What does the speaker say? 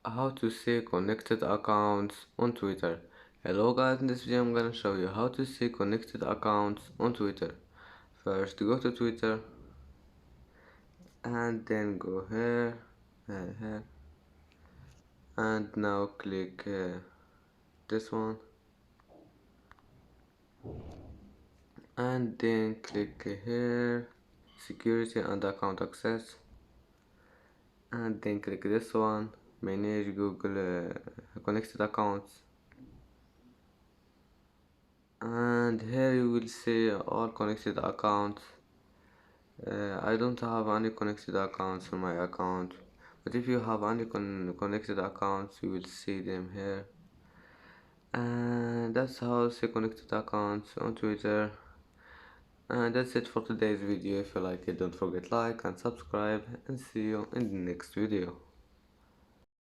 how to see connected accounts on Twitter. Hello guys, in this video I'm gonna show you how to see connected accounts on Twitter. First go to Twitter and then go here and here, and now click this one and then click here, security and account access, and then click this one, manage Google connected accounts, and here you will see all connected accounts. I don't have any connected accounts on my account, but if you have any connected accounts you will see them here. And that's how to see connected accounts on Twitter. And that's it for today's video. If you like it, don't forget like and subscribe, and see you in the next video.